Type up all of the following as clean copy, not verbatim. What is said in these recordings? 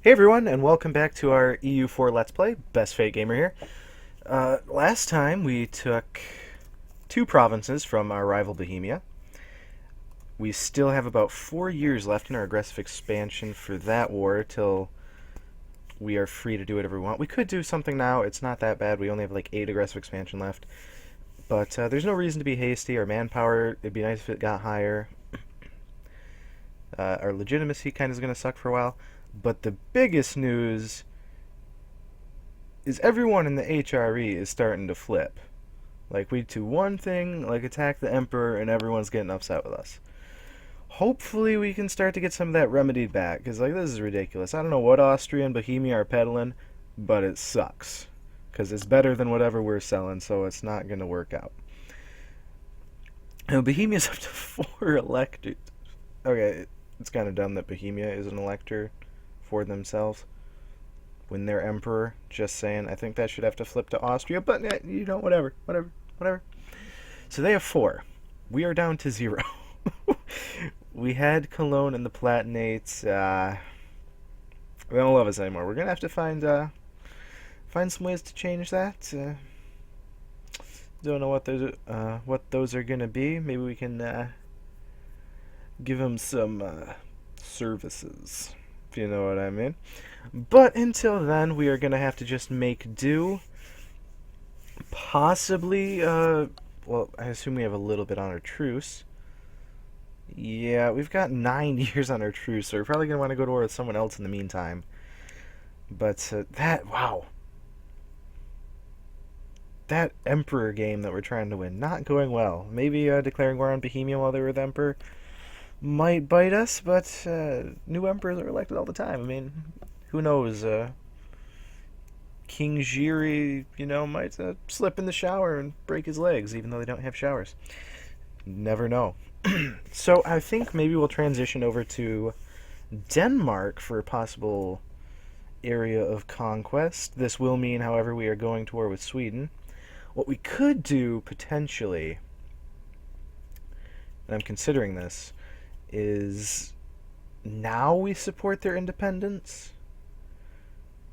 Hey everyone, and welcome back to our EU4 Let's Play. Best Fate Gamer here. Last time we took two provinces from our rival Bohemia. We still have about 4 years left in our aggressive expansion for that war till we are free to do whatever we want. We could do something now, it's not that bad. We only have like 8 aggressive expansion left. But there's no reason to be hasty. Our manpower, it'd be nice if it got higher. Our legitimacy kind of is going to suck for a while. But the biggest news is everyone in the HRE is starting to flip. Like, we do one thing, like attack the Emperor, and everyone's getting upset with us. Hopefully we can start to get some of that remedied back, because, like, this is ridiculous. I don't know what Austria and Bohemia are peddling, but it sucks. Because it's better than whatever we're selling, so it's not going to work out. Now, Bohemia's up to 4 electors. Okay, it's kind of dumb that Bohemia is an elector for themselves when they're emperor. Just saying. I think that should have to flip to Austria, but whatever. So they have 4. We are down to 0. We had Cologne and the Platinates. They don't love us anymore. We're gonna have to find some ways to change that. Don't know what those are gonna be. Maybe we can give them some services, if you know what I mean. But until then, we are going to have to just make do. Possibly, well, I assume we have a little bit on our truce. Yeah, we've got 9 years on our truce, so we're probably going to want to go to war with someone else in the meantime. But wow. That Emperor game that we're trying to win, not going well. Maybe declaring war on Bohemia while they were the Emperor might bite us, but new emperors are elected all the time. I mean, who knows? King Jiri, might slip in the shower and break his legs, even though they don't have showers. Never know. So I think maybe we'll transition over to Denmark for a possible area of conquest. This will mean, however, we are going to war with Sweden. What we could do, potentially, and I'm considering this, is now we support their independence?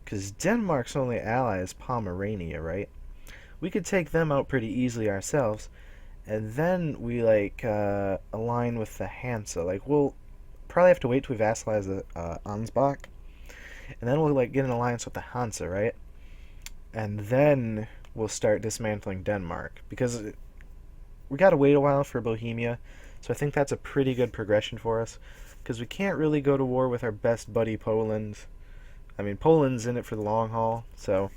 Because Denmark's only ally is Pomerania, right? We could take them out pretty easily ourselves, and then we, align with the Hansa. Like, we'll probably have to wait till we vassalize the Ansbach, and then we'll, get an alliance with the Hansa, right? And then we'll start dismantling Denmark, because we gotta wait a while for Bohemia. So I think that's a pretty good progression for us, because we can't really go to war with our best buddy Poland. I mean, Poland's in it for the long haul, so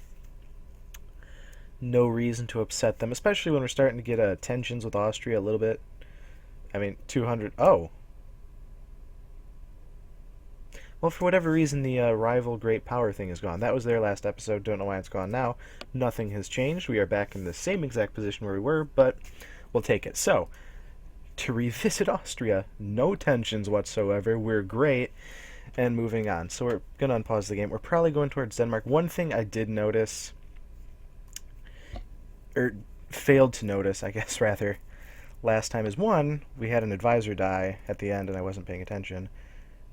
no reason to upset them, especially when we're starting to get tensions with Austria a little bit. I mean, 200. Oh. Well, for whatever reason, the rival great power thing is gone. That was their last episode. Don't know why it's gone now. Nothing has changed. We are back in the same exact position where we were, but we'll take it. So, to revisit Austria, no tensions whatsoever. We're great, and moving on. So we're going to unpause the game. We're probably going towards Denmark. One thing I did notice, or failed to notice, I guess, rather, last time is, one, we had an advisor die at the end and I wasn't paying attention,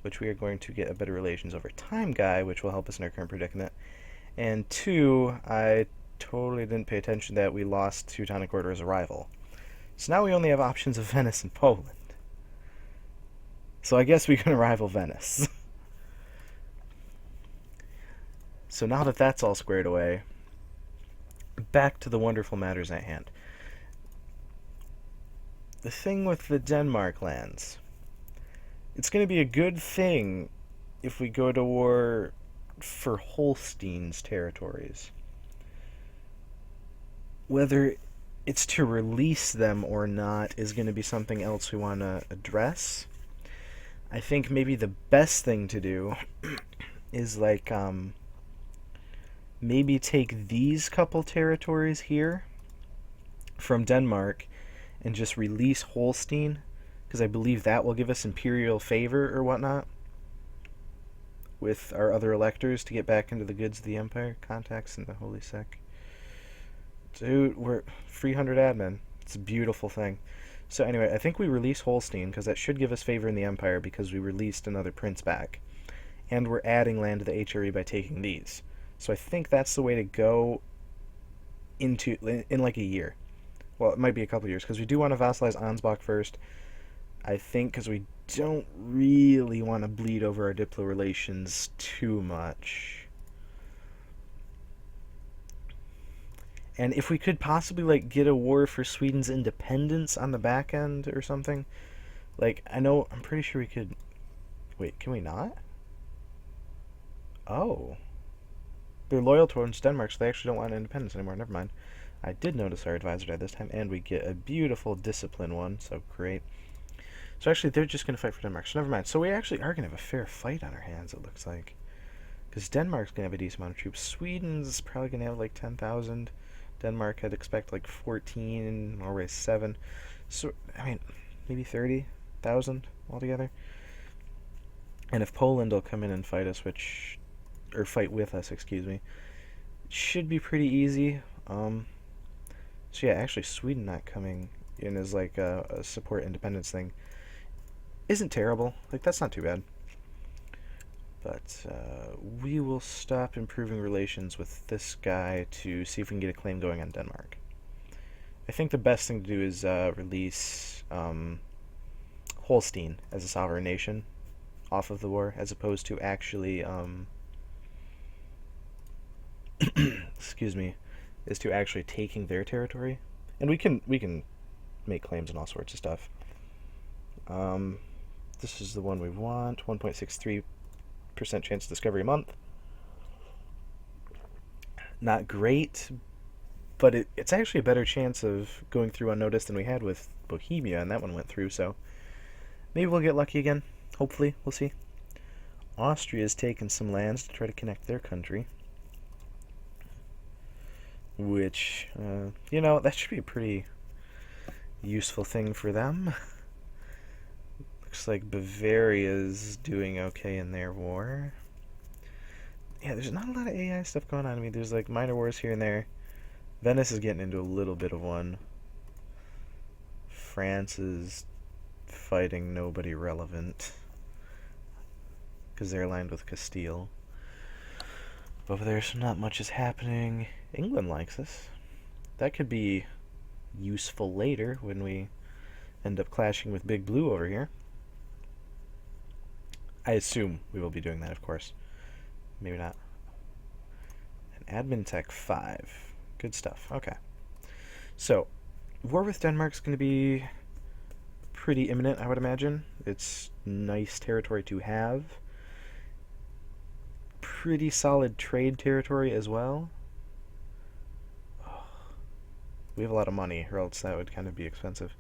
which we are going to get a better relations over time guy, which will help us in our current predicament. And two, I totally didn't pay attention that we lost Teutonic Order as a rival. So now we only have options of Venice and Poland. So I guess we can rival Venice. So now that that's all squared away, back to the wonderful matters at hand. The thing with the Denmark lands. It's going to be a good thing if we go to war for Holstein's territories. Whether it's to release them or not is going to be something else we want to address. I think maybe the best thing to do is maybe take these couple territories here from Denmark and just release Holstein, because I believe that will give us imperial favor or whatnot with our other electors to get back into the goods of the Empire. Contacts in the Holy Sec. Dude, we're 300 admin. It's a beautiful thing. So anyway, I think we release Holstein, because that should give us favor in the Empire, because we released another prince back. and we're adding land to the HRE by taking these. So I think that's the way to go in like a year. Well, it might be a couple years, because we do want to vassalize Ansbach first. I think because we don't really want to bleed over our Diplo relations too much. And if we could possibly like get a war for Sweden's independence on the back end or something, like I'm pretty sure we could. Wait, can we not? Oh, they're loyal towards Denmark, so they actually don't want independence anymore. Never mind. I did notice our advisor died this time, and we get a beautiful discipline one, so great. So actually, they're just going to fight for Denmark, so never mind. So we actually are going to have a fair fight on our hands, it looks like. Because Denmark's going to have a decent amount of troops. Sweden's probably going to have like 10,000. Denmark, I'd expect like 14, Norway 7. So, I mean, maybe 30,000 altogether. And if Poland will come in and fight us, or fight with us, excuse me, it should be pretty easy. So yeah, actually Sweden not coming in as like a support independence thing isn't terrible. Like, that's not too bad. But we will stop improving relations with this guy to see if we can get a claim going on Denmark. I think the best thing to do is release Holstein as a sovereign nation off of the war, as opposed to actually excuse me, is to actually taking their territory. And we can make claims and all sorts of stuff. This is the one we want. 1.63% chance of discovery a month. Not great, but it's actually a better chance of going through unnoticed than we had with Bohemia, and that one went through, so maybe we'll get lucky again. Hopefully, we'll see. Austria's taken some lands to try to connect their country, which, that should be a pretty useful thing for them. Looks like Bavaria's doing okay in their war. Yeah, there's not a lot of AI stuff going on. I mean, there's like minor wars here and there. Venice is getting into a little bit of one. France is fighting nobody relevant because they're aligned with Castile. Over there, so not much is happening. England likes us. That could be useful later when we end up clashing with Big Blue over here. I assume we will be doing that, of course. Maybe not. And Admin Tech 5. Good stuff. Okay. So, war with Denmark's going to be pretty imminent, I would imagine. It's nice territory to have. Pretty solid trade territory as well. Oh, we have a lot of money, or else that would kind of be expensive.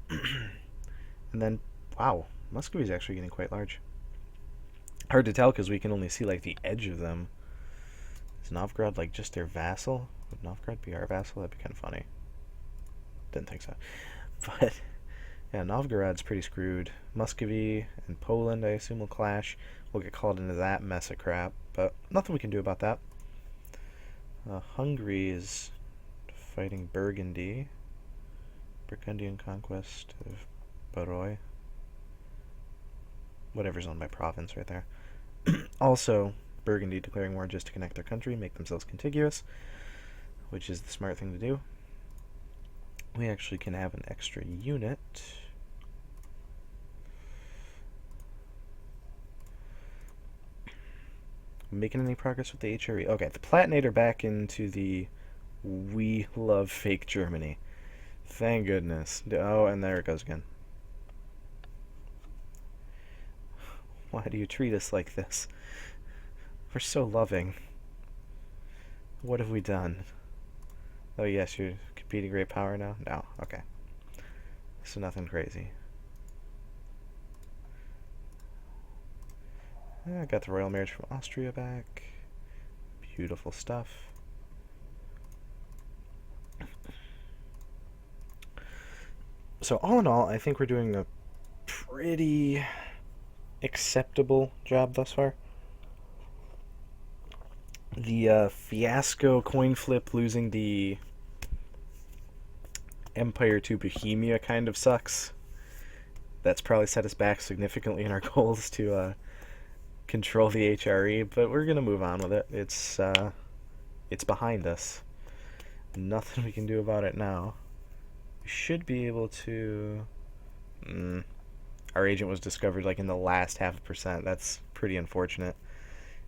And then, wow, Muscovy's actually getting quite large. Hard to tell because we can only see like the edge of them. Is Novgorod like just their vassal? Would Novgorod be our vassal? That'd be kind of funny. Didn't think so. But yeah, Novgorod's pretty screwed. Muscovy and Poland, I assume, will clash. We'll get called into that mess of crap, but nothing we can do about that. Hungary is fighting Burgundy. Burgundian conquest of Barroy. Whatever's owned by province right there. Also, Burgundy declaring war just to connect their country, make themselves contiguous, which is the smart thing to do. We actually can have an extra unit. Making any progress with the HRE? Okay, the Platinator back into the we love fake Germany. Thank goodness. Oh, and there it goes again. Why do you treat us like this? We're so loving. What have we done? Oh yes, you're competing great power now? No, okay. So nothing crazy. I got the royal marriage from Austria back. Beautiful stuff. So all in all, I think we're doing a pretty acceptable job thus far. The fiasco coin flip losing the Empire to Bohemia kind of sucks. That's probably set us back significantly in our goals to control the HRE, but we're gonna move on with it. It's behind us. Nothing we can do about it now. We should be able to. Our agent was discovered like in the last 0.5%. That's pretty unfortunate.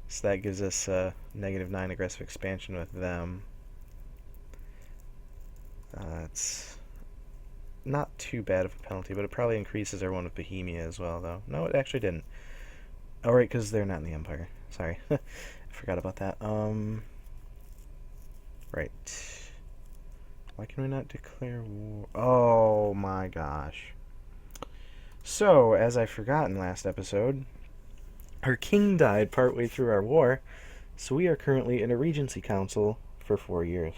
So that gives us a -9 aggressive expansion with them. It's not too bad of a penalty, but it probably increases our one with Bohemia as well, though. No, it actually didn't. Oh, right, because they're not in the Empire. Sorry. I forgot about that. Right. Why can we not declare war? Oh, my gosh. So, as I forgot in last episode, our king died partway through our war, so we are currently in a regency council for 4 years.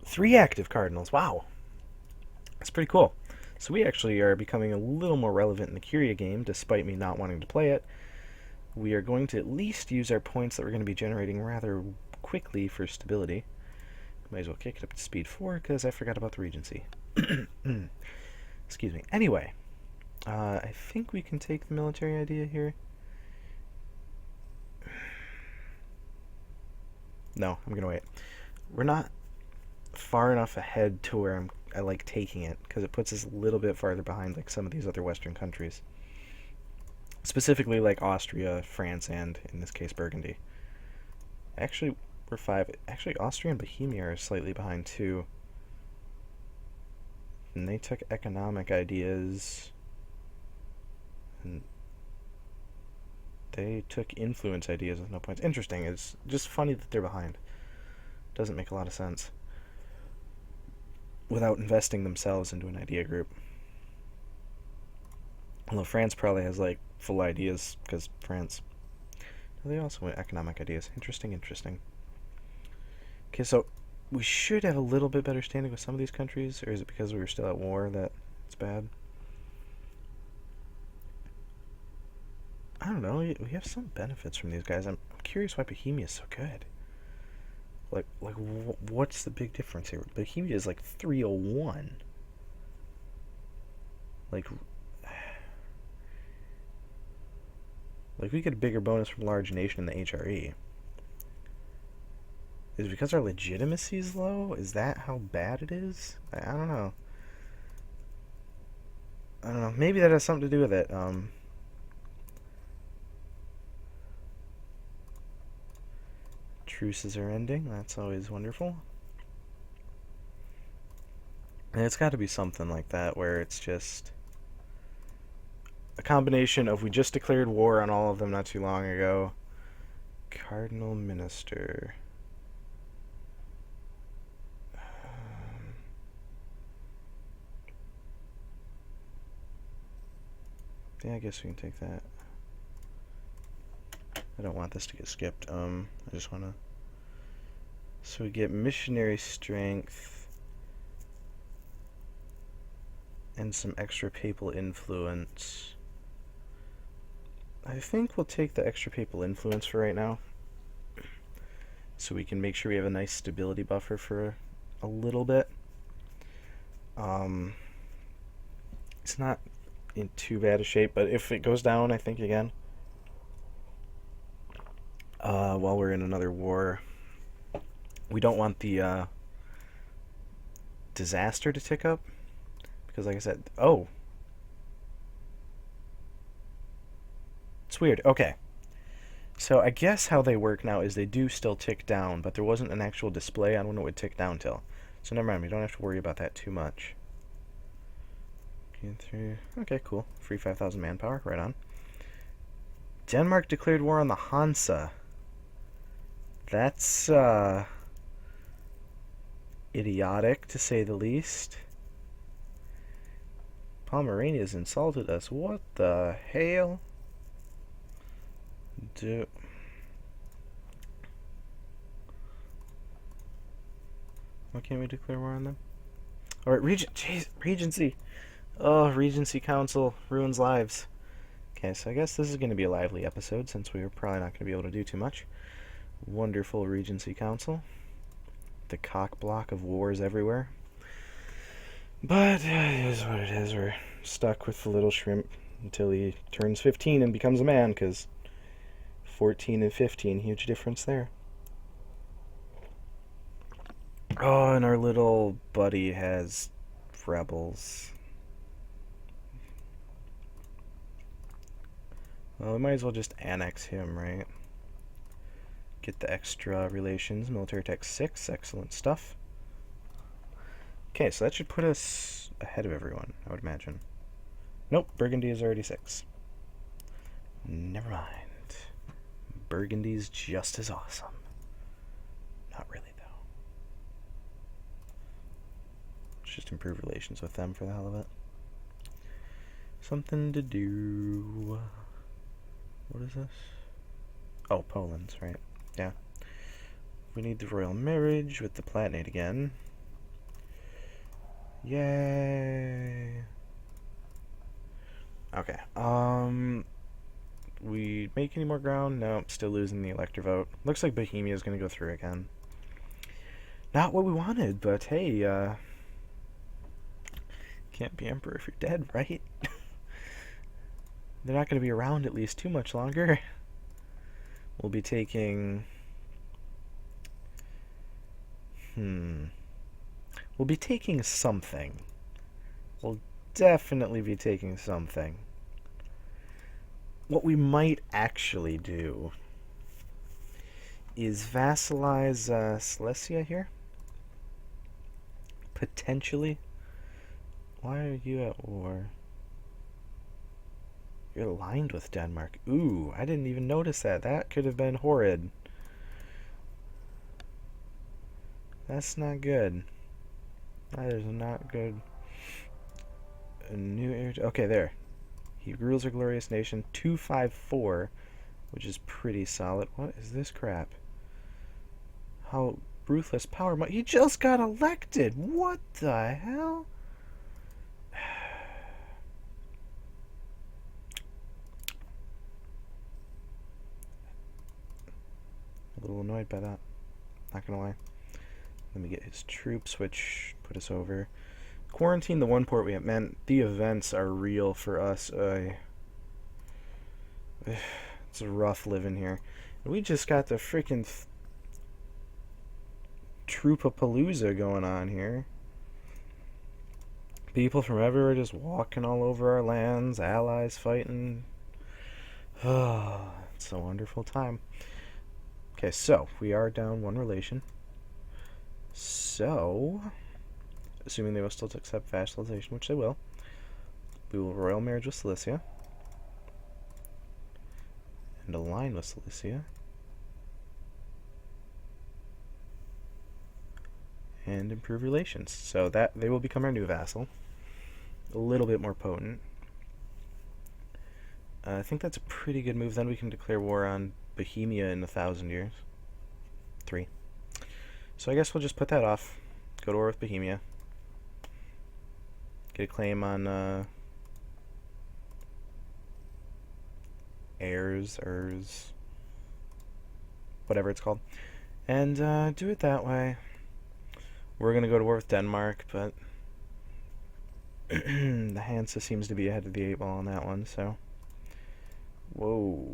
3 active cardinals. Wow. That's pretty cool. So we actually are becoming a little more relevant in the Curia game, despite me not wanting to play it. We are going to at least use our points that we're going to be generating rather quickly for stability. Might as well kick it up to speed 4, because I forgot about the regency. Excuse me. Anyway, I think we can take the military idea here. No, I'm going to wait. We're not far enough ahead to where I like taking it, because it puts us a little bit farther behind like some of these other Western countries. Specifically like Austria, France, and, in this case, Burgundy. Actually, we're 5. Actually, Austria and Bohemia are slightly behind, too. And they took economic ideas. And they took influence ideas with no points. Interesting. It's just funny that they're behind. Doesn't make a lot of sense. Without investing themselves into an idea group. Although France probably has, like, full ideas, because France. They also went economic ideas. Interesting. Okay, so we should have a little bit better standing with some of these countries, or is it because we were still at war that it's bad? I don't know. We have some benefits from these guys. I'm curious why Bohemia is so good. Like, what's the big difference here? Bohemia is like 301. Like we get a bigger bonus from large nation in the HRE. Is it because our legitimacy is low? Is that how bad it is? I don't know. Maybe that has something to do with it. Truces are ending. That's always wonderful. And it's got to be something like that, where it's just a combination of we just declared war on all of them not too long ago. Cardinal Minister. Yeah, I guess we can take that. I don't want this to get skipped. I just want to... So we get missionary strength and some extra papal influence. I think we'll take the extra papal influence for right now, so we can make sure we have a nice stability buffer for a little bit. It's not in too bad a shape, but if it goes down, I think again, while we're in another war, we don't want the disaster to tick up, because like I said, it's weird. Okay, so I guess how they work now is they do still tick down, but there wasn't an actual display on when it would tick down till. So never mind, we don't have to worry about that too much. Okay, cool. Free 5,000 manpower, right on. Denmark declared war on the Hansa. That's idiotic, to say the least. Pomerania has insulted us. What the hell? Why can't we declare war on them? Alright, Regency. Oh, Regency Council ruins lives. Okay, so I guess this is going to be a lively episode, since we are probably not going to be able to do too much. Wonderful Regency Council. The cock block of wars everywhere. But it is what it is. We're stuck with the little shrimp until he turns 15 and becomes a man, because 14 and 15, huge difference there. Oh, and our little buddy has rebels. Well, we might as well just annex him, right? Get the extra relations. Military tech 6. Excellent stuff. Okay, so that should put us ahead of everyone, I would imagine. Nope, Burgundy is already 6. Never mind. Burgundy's just as awesome. Not really, though. Let's just improve relations with them for the hell of it. Something to do. What is this? Oh, Poland's, right. Yeah. We need the royal marriage with the Palatinate again. Yay. Okay. We make any more ground? No, still losing the elector vote. Looks like Bohemia is going to go through again. Not what we wanted, but hey, can't be emperor if you're dead, right? They're not going to be around at least too much longer. We'll be taking... We'll be taking something. We'll definitely be taking something. What we might actually do is vassalize Silesia here. Potentially. Why are you at war? You're aligned with Denmark. Ooh, I didn't even notice that. That could have been horrid. That's not good. That is not good. A new area. Okay, there. He rules a glorious nation. 254, which is pretty solid. What is this crap? How ruthless power might. He just got elected. What the hell? A little annoyed by that. Not gonna lie. Let me get his troops, which put us over. Quarantine the one port we have. Man, the events are real for us. It's rough living here. We just got the freaking Troopapalooza going on here. People from everywhere just walking all over our lands. Allies fighting. Oh, it's a wonderful time. Okay, so we are down one relation. So, assuming they will still accept vassalization, which they will, we will royal marriage with Silesia and align with Silesia and improve relations. So that they will become our new vassal. A little bit more potent. I think that's a pretty good move. Then we can declare war on Bohemia in 1,000 years. 3. So I guess we'll just put that off. Go to war with Bohemia. Get a claim on heirs, whatever it's called. And do it that way. We're going to go to war with Denmark, but the Hansa seems to be ahead of the 8-ball on that one, so... Whoa.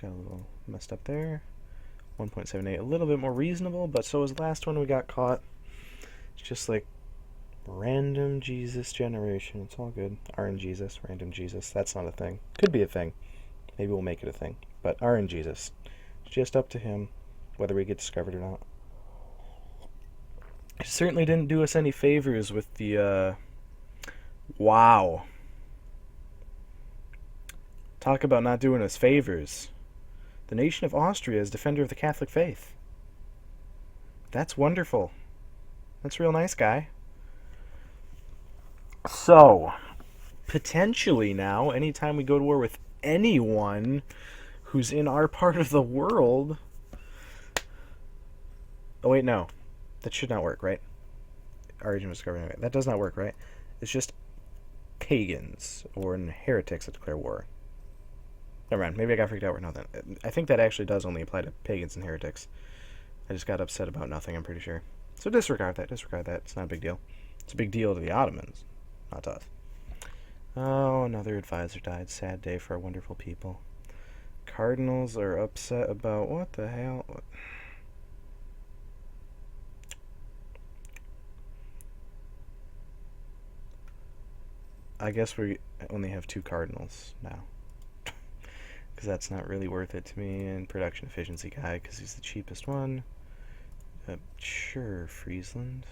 Got a little messed up there. 1.78, a little bit more reasonable, but so was the last one we got caught. It's just like random Jesus generation. It's all good. RNGesus, random Jesus. That's not a thing. Could be a thing. Maybe we'll make it a thing. But RNGesus. It's just up to him whether we get discovered or not. It certainly didn't do us any favors with the, wow. Talk about not doing us favors. The nation of Austria is defender of the Catholic faith. That's wonderful. That's real nice, guy. So, potentially now, anytime we go to war with anyone who's in our part of the world... Oh, wait, no. That should not work, right? Origin was discovered. Anyway. That does not work, right? It's just pagans or heretics that declare war. Never mind. Maybe I got freaked out. No, then I think that actually does only apply to pagans and heretics. I just got upset about nothing, I'm pretty sure. So disregard that. Disregard that. It's not a big deal. It's a big deal to the Ottomans, not to us. Oh, another advisor died. Sad day for our wonderful people. Cardinals are upset about what the hell? I guess we only have 2 cardinals now. Because that's not really worth it to me. And production efficiency guy, because he's the cheapest one. Sure, Friesland.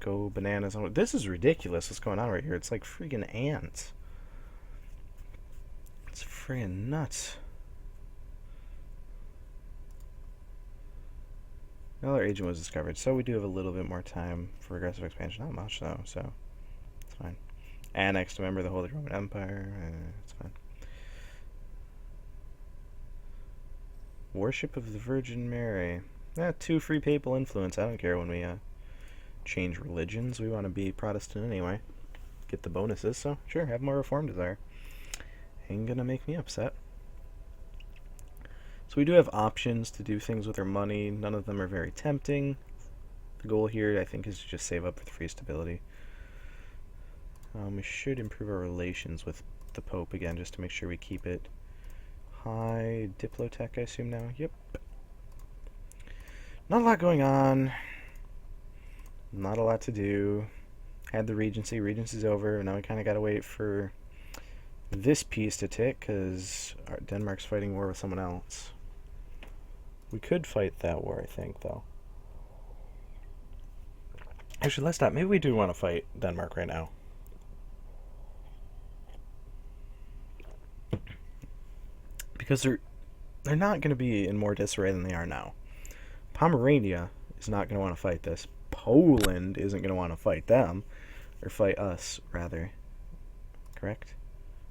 Go bananas. This is ridiculous what's going on right here. It's like freaking ants. It's freaking nuts. Another agent was discovered, so we do have a little bit more time for aggressive expansion. Not much, though, so it's fine. Annexed a member of the Holy Roman Empire. It's fine. Worship of the Virgin Mary. 2 free papal influence. I don't care when we change religions. We want to be Protestant anyway. Get the bonuses, so sure, have more reform desire. Ain't gonna make me upset. So we do have options to do things with our money. None of them are very tempting. The goal here, I think, is to just save up for the free stability. We should improve our relations with the Pope again, just to make sure we keep it high. Diplotech, I assume now. Yep. Not a lot going on. Not a lot to do. Had the Regency. Regency's over. Now we kind of got to wait for this piece to tick, because Denmark's fighting war with someone else. We could fight that war, I think, though. Actually, let's stop. Maybe we do want to fight Denmark right now. Because they're not going to be in more disarray than they are now. Pomerania is not going to want to fight this. Poland isn't going to want to fight them. Or fight us, rather. Correct?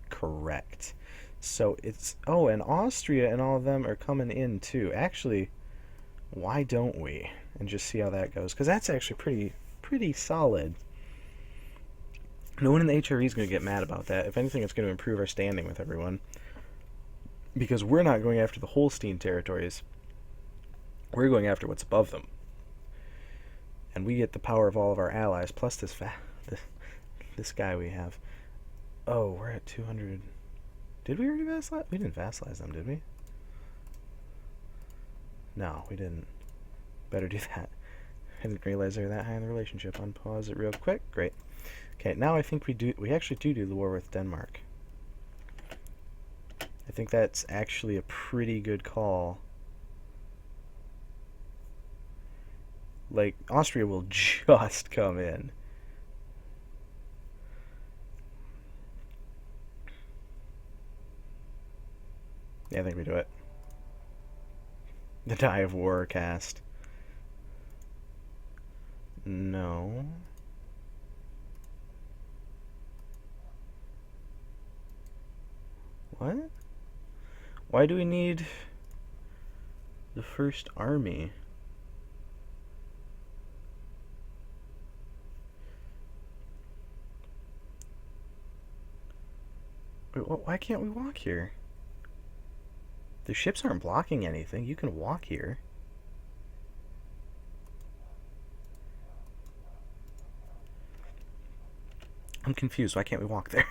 Correct. So it's... Oh, and Austria and all of them are coming in, too. Actually, why don't we? And just see how that goes. Because that's actually pretty solid. No one in the HRE is going to get mad about that. If anything, it's going to improve our standing with everyone. Because we're not going after the Holstein territories. We're going after what's above them. And we get the power of all of our allies, plus this guy we have. Oh, we're at 200. Did we already vassalize? We didn't vassalize them, did we? No, we didn't. Better do that. I didn't realize they were that high in the relationship. Unpause it real quick. Great. Okay, now I think we actually do the war with Denmark. I think that's actually a pretty good call. Like, Austria will just come in. Yeah, I think we do it. The Die of War cast. No. What? Why do we need the first army? Wait, why can't we walk here? The ships aren't blocking anything. You can walk here. I'm confused. Why can't we walk there?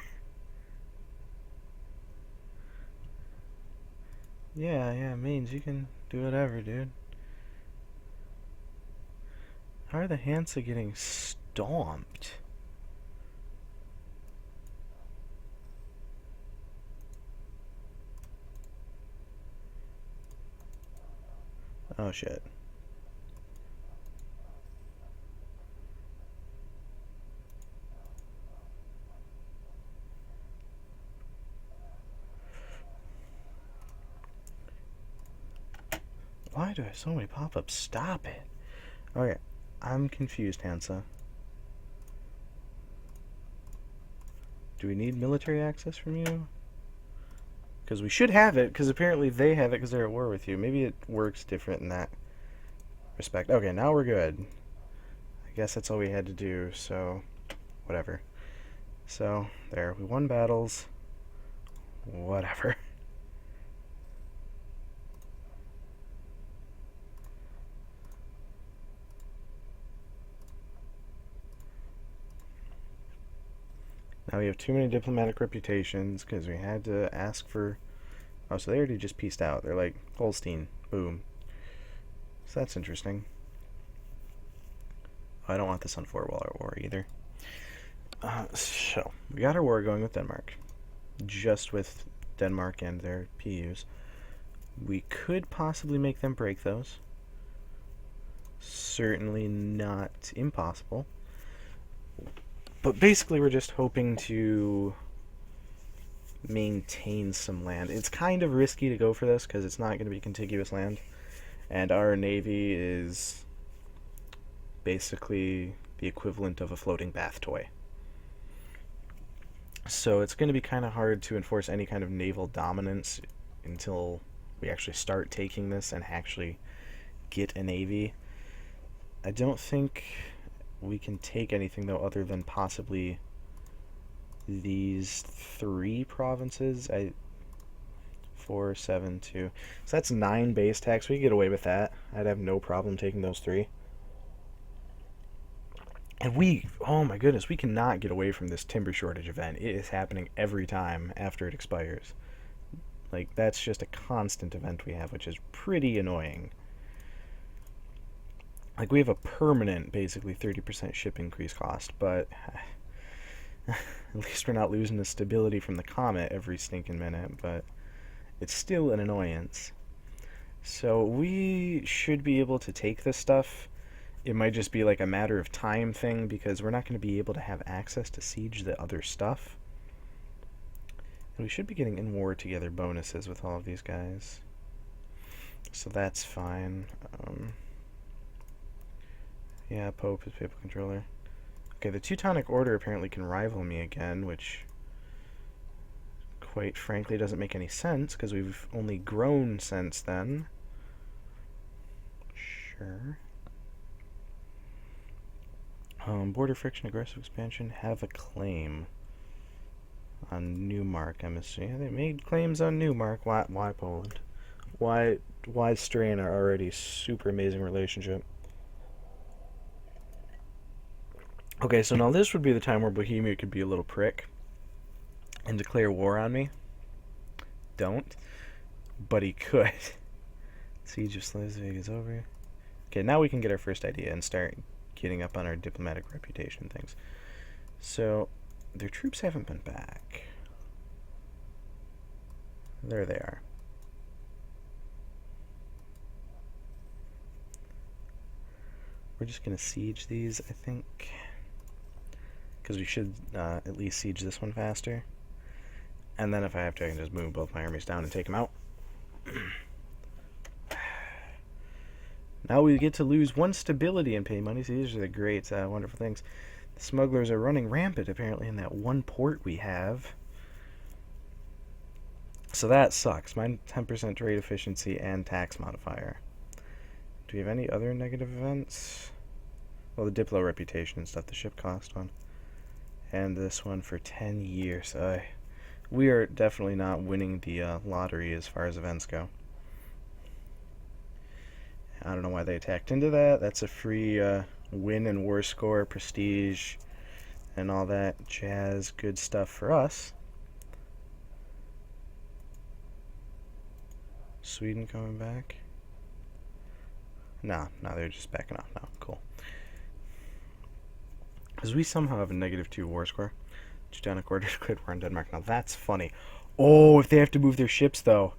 Yeah, it means you can do whatever, dude. How are the Hansa getting stomped? Oh, shit. Why do I have so many pop-ups? Stop it. Okay, I'm confused, Hansa. Do we need military access from you? Because we should have it, because apparently they have it because they're at war with you. Maybe it works different in that respect. Okay, now we're good. I guess that's all we had to do, so whatever. So, there. We won battles. Whatever. we have too many diplomatic reputations because we had to ask for... Oh, so they already just pieced out. They're like, Holstein, boom. So that's interesting. I don't want this on 4-wall war either. So, we got our war going with Denmark. Just with Denmark and their PUs. We could possibly make them break those. Certainly not impossible. But basically we're just hoping to maintain some land. It's kind of risky to go for this because it's not going to be contiguous land. And our navy is basically the equivalent of a floating bath toy. So it's going to be kind of hard to enforce any kind of naval dominance until we actually start taking this and actually get a navy. I don't think we can take anything, though, other than possibly these 3 provinces. 4, 7, 2. So that's 9 base tax. We could get away with that. I'd have no problem taking those 3. And we, oh my goodness, we cannot get away from this timber shortage event. It is happening every time after it expires. Like, that's just a constant event we have, which is pretty annoying. Like, we have a permanent, basically, 30% ship increase cost, but at least we're not losing the stability from the comet every stinking minute, but it's still an annoyance. So we should be able to take this stuff. It might just be like a matter of time thing, because we're not going to be able to have access to siege the other stuff. And we should be getting in war together bonuses with all of these guys. So that's fine. Yeah, Pope is Papal Controller. Okay, the Teutonic Order apparently can rival me again, which quite frankly doesn't make any sense, because we've only grown since then. Sure. Border friction, aggressive expansion, have a claim on Newmark, I'm assuming. They made claims on Newmark. Why Poland? Why strain our already super amazing relationship? Okay, so now this would be the time where Bohemia could be a little prick and declare war on me. Don't. But he could. Siege of Schleswig is over. Okay, now we can get our first idea and start getting up on our diplomatic reputation things. So, their troops haven't been back. There they are. We're just going to siege these, I think. Because we should at least siege this one faster. And then if I have to, I can just move both my armies down and take them out. Now we get to lose 1 stability and pay money. See, these are the great, wonderful things. The smugglers are running rampant, apparently, in that 1 port we have. So that sucks. Mine 10% trade efficiency and tax modifier. Do we have any other negative events? Well, the Diplo reputation and stuff, the ship cost one. And this one for 10 years. We are definitely not winning the lottery as far as events go. I don't know why they attacked into that. That's a free win and war score, prestige, and all that jazz. Good stuff for us. Sweden coming back? No, they're just backing off now. Cool. Because we somehow have a -2 war score. Teutonic Order declared war on Denmark. Now that's funny. Oh, if they have to move their ships, though,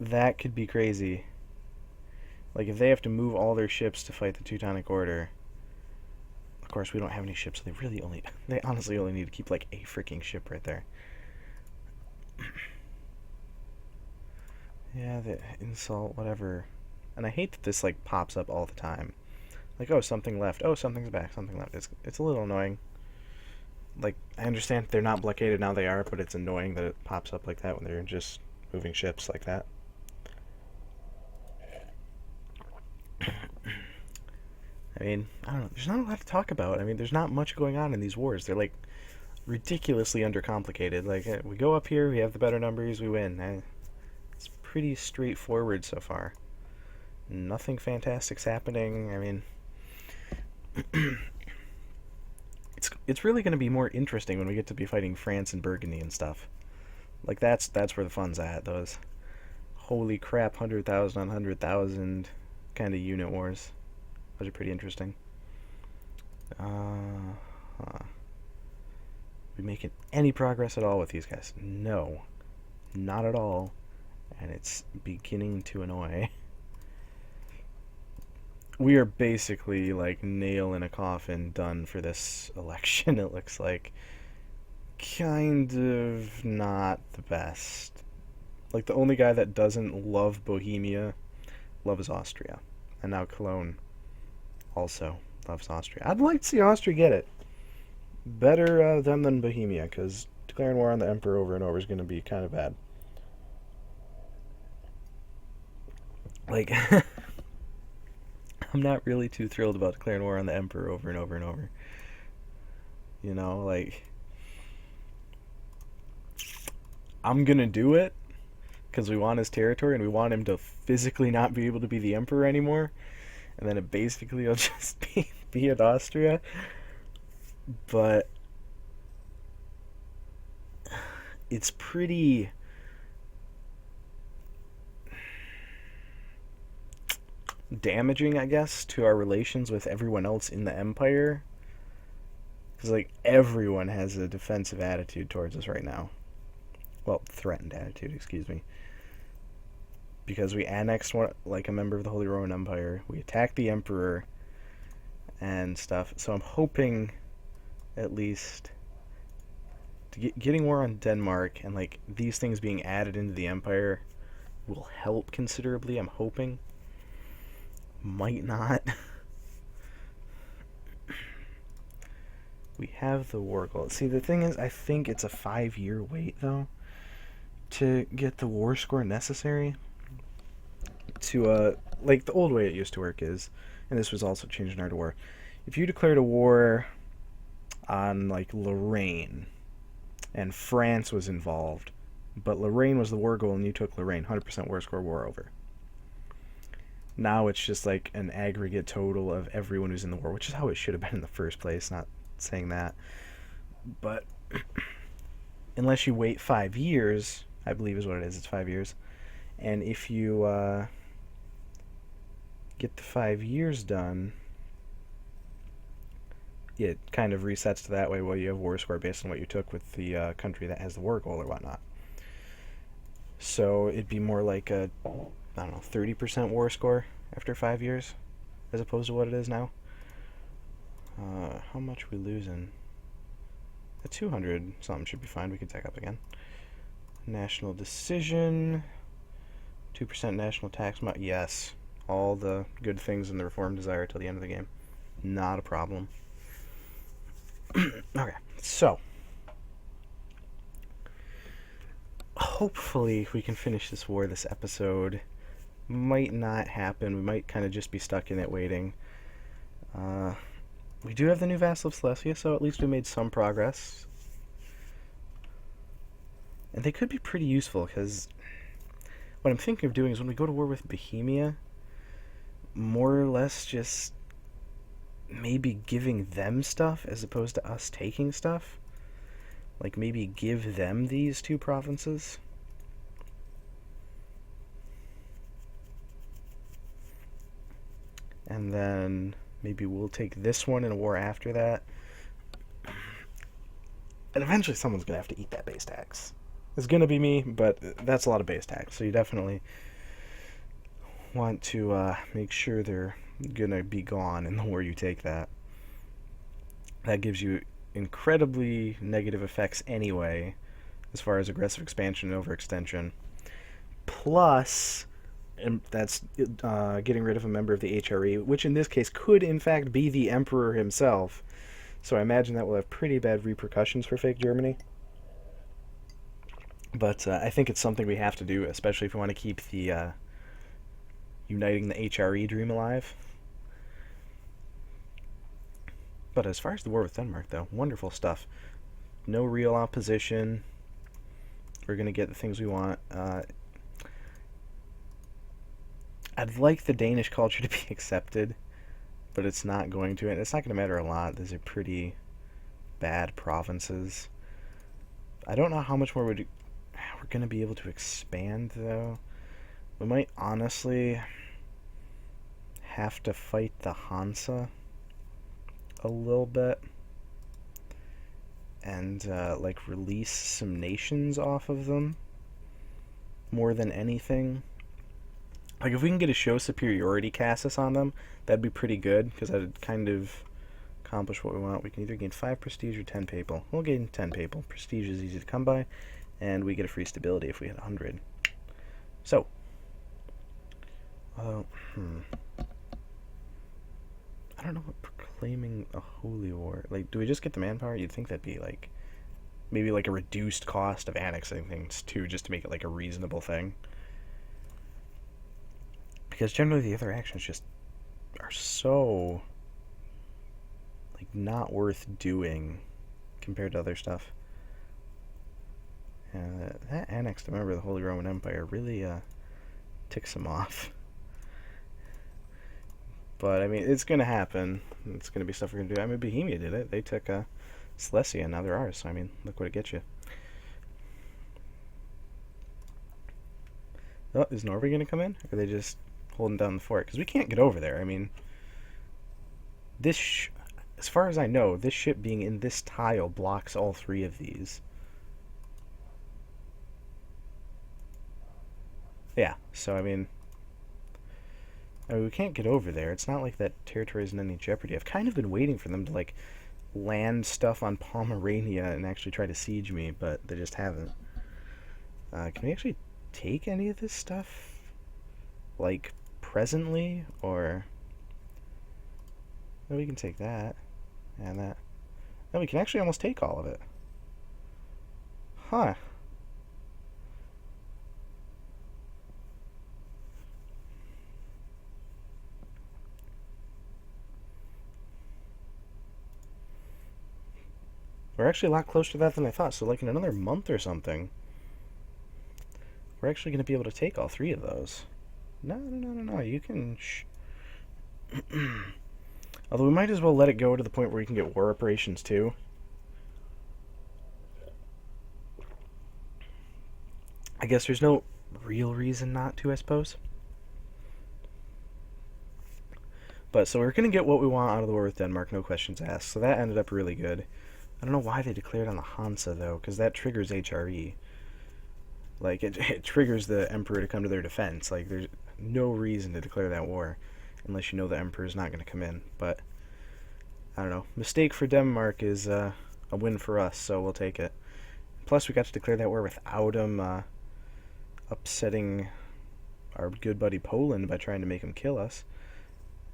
that could be crazy. Like, if they have to move all their ships to fight the Teutonic Order. Of course, we don't have any ships, so they honestly only need to keep, like, a freaking ship right there. Yeah, the insult, whatever. And I hate that this, like, pops up all the time. Like, oh, something left. Oh, something's back. Something left. It's a little annoying. Like, I understand they're not blockaded, now they are, but it's annoying that it pops up like that when they're just moving ships like that. I mean, I don't know. There's not a lot to talk about. I mean, there's not much going on in these wars. They're, like, ridiculously undercomplicated. Like, we go up here, we have the better numbers, we win. It's pretty straightforward so far. Nothing fantastic's happening. I mean, it's really going to be more interesting when we get to be fighting France and Burgundy and stuff. Like that's where the fun's at. Those holy crap 100,000 on 100,000 kind of unit wars. Those are pretty interesting. Huh. We making any progress at all with these guys? No, not at all, and it's beginning to annoy. We are basically like nail in a coffin done for this election. It looks like kind of not the best. Like the only guy that doesn't love Bohemia loves Austria, and now Cologne also loves Austria. I'd like to see Austria get it. Better them than Bohemia, because declaring war on the emperor over and over is going to be kind of bad. Like, I'm not really too thrilled about declaring war on the emperor over and over and over. You know, like, I'm going to do it because we want his territory and we want him to physically not be able to be the emperor anymore. And then it basically will just be in Austria. But it's pretty damaging, I guess, to our relations with everyone else in the empire. Because, like, everyone has a defensive attitude towards us right now. Well, threatened attitude, excuse me. Because we annexed one, like a member of the Holy Roman Empire. We attacked the emperor and stuff. So I'm hoping, at least, to getting war on Denmark and, like, these things being added into the empire will help considerably, I'm hoping. Might not. We have the war goal. See, the thing is, I think it's a 5-year wait, though, to get the war score necessary. To, like, the old way it used to work is, and this was also changed in Art of War, if you declared a war on, like, Lorraine, and France was involved, but Lorraine was the war goal and you took Lorraine, 100% war score, war over. Now it's just like an aggregate total of everyone who's in the war, which is how it should have been in the first place, not saying that. But unless you wait 5 years, I believe is what it is, it's 5 years, and if you get the 5 years done, it kind of resets to that way while you have war score based on what you took with the country that has the war goal or whatnot. So it'd be more like a, I don't know, 30% war score after 5 years, as opposed to what it is now. How much we losing? A 200 something should be fine. We can take up again. National decision, 2% national tax. Yes, all the good things in the Reform desire till the end of the game. Not a problem. Okay, so hopefully we can finish this war this episode. Might not happen. We might kind of just be stuck in it waiting. We do have the new Vassal of Silesia, so at least we made some progress. And they could be pretty useful, because what I'm thinking of doing is when we go to war with Bohemia, more or less just maybe giving them stuff as opposed to us taking stuff. Like maybe give them these 2 provinces. And then maybe we'll take this one in a war after that. And eventually someone's going to have to eat that base tax. It's going to be me, but that's a lot of base tax. So you definitely want to make sure they're going to be gone in the war you take that. That gives you incredibly negative effects anyway, as far as aggressive expansion and overextension. Plus, and that's getting rid of a member of the HRE, which in this case could in fact be the Emperor himself. So I imagine that will have pretty bad repercussions for fake Germany. But I think it's something we have to do, especially if we want to keep the uniting the HRE dream alive. But as far as the war with Denmark, though, wonderful stuff. No real opposition. We're going to get the things we want. I'd like the Danish culture to be accepted, but it's not going to. And it's not going to matter a lot. These are pretty bad provinces. I don't know how much more we're going to be able to expand, though. We might honestly have to fight the Hansa a little bit and like release some nations off of them more than anything. Like if we can get a show superiority Cassis on them, that'd be pretty good because that'd kind of accomplish what we want. We can either gain 5 prestige or 10 papal. We'll gain 10 papal. Prestige is easy to come by, and we get a free stability if we hit 100. So, I don't know what proclaiming a holy war. Like, do we just get the manpower? You'd think that'd be like maybe like a reduced cost of annexing things too, just to make it like a reasonable thing. Because generally the other actions just are so like not worth doing compared to other stuff. That annex to member of the Holy Roman Empire really ticks them off. But I mean, it's gonna happen. It's gonna be stuff we're gonna do. I mean, Bohemia did it. They took Silesia, and now they're ours. So I mean, look what it gets you. Oh, is Norway gonna come in? Or are they just holding down the fort? Because we can't get over there. I mean, this, as far as I know, this ship being in this tile blocks all 3 of these. Yeah, so I mean, we can't get over there. It's not like that territory is in any jeopardy. I've kind of been waiting for them to like land stuff on Pomerania and actually try to siege me, but they just haven't. Can we actually take any of this stuff, like, presently, or... No, we can take that, and that. No, we can actually almost take all of it. Huh. We're actually a lot closer to that than I thought, so like in another month or something, we're actually going to be able to take all 3 of those. No, you can... Although we might as well let it go to the point where we can get war reparations too. I guess there's no real reason not to, I suppose. But, so we're going to get what we want out of the war with Denmark, no questions asked. So that ended up really good. I don't know why they declared on the Hansa, though, because that triggers HRE. Like, it triggers the Emperor to come to their defense. Like, there's no reason to declare that war unless you know the Emperor's not going to come in. But, I don't know. Mistake for Denmark is a win for us, so we'll take it. Plus, we got to declare that war without him upsetting our good buddy Poland by trying to make him kill us.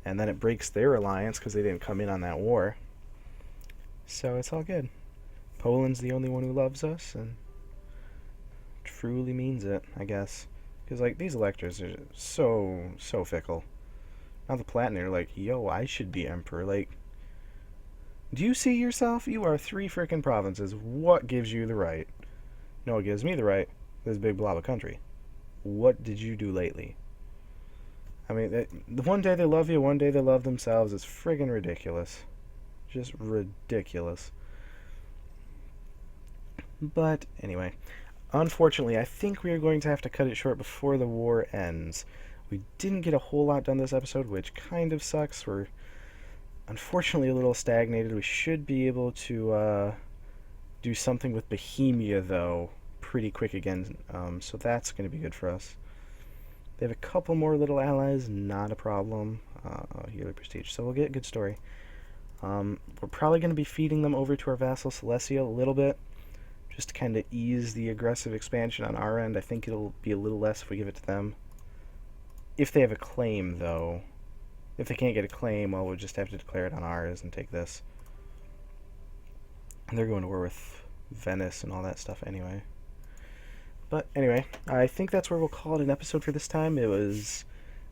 And then it breaks their alliance because they didn't come in on that war. So it's all good. Poland's the only one who loves us, and truly means it, I guess. Because, like, these electors are so fickle. Now the Palatinate are like, yo, I should be emperor. Like, do you see yourself? You are 3 frickin' provinces. What gives you the right? No, it gives me the right. This big blob of country. What did you do lately? I mean, one day they love you, one day they love themselves. It's friggin' ridiculous. Just ridiculous. But anyway, unfortunately, I think we are going to have to cut it short before the war ends. We didn't get a whole lot done this episode, which kind of sucks. We're unfortunately a little stagnated. We should be able to do something with Bohemia, though, pretty quick again. So that's going to be good for us. They have a couple more little allies, not a problem. Healer Prestige, so we'll get a good story. We're probably going to be feeding them over to our vassal Silesia a little bit, just to kind of ease the aggressive expansion on our end. I think it'll be a little less if we give it to them. If they have a claim, though. If they can't get a claim, well, we'll just have to declare it on ours and take this. And they're going to war with Venice and all that stuff anyway. But anyway, I think that's where we'll call it an episode for this time. It was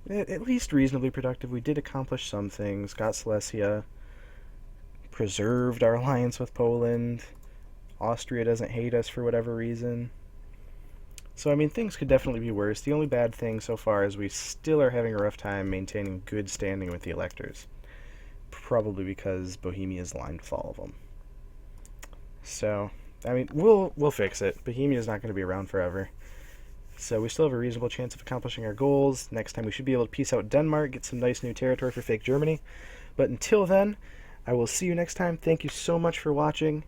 at least reasonably productive. We did accomplish some things, got Silesia, preserved our alliance with Poland. Austria doesn't hate us for whatever reason. So, I mean, things could definitely be worse. The only bad thing so far is we still are having a rough time maintaining good standing with the electors. Probably because Bohemia is aligned with all of them. So, I mean, we'll fix it. Bohemia's not going to be around forever. So we still have a reasonable chance of accomplishing our goals. Next time we should be able to peace out Denmark, get some nice new territory for fake Germany. But until then, I will see you next time. Thank you so much for watching,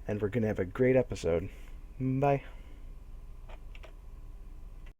and we're going to have a great episode. Bye.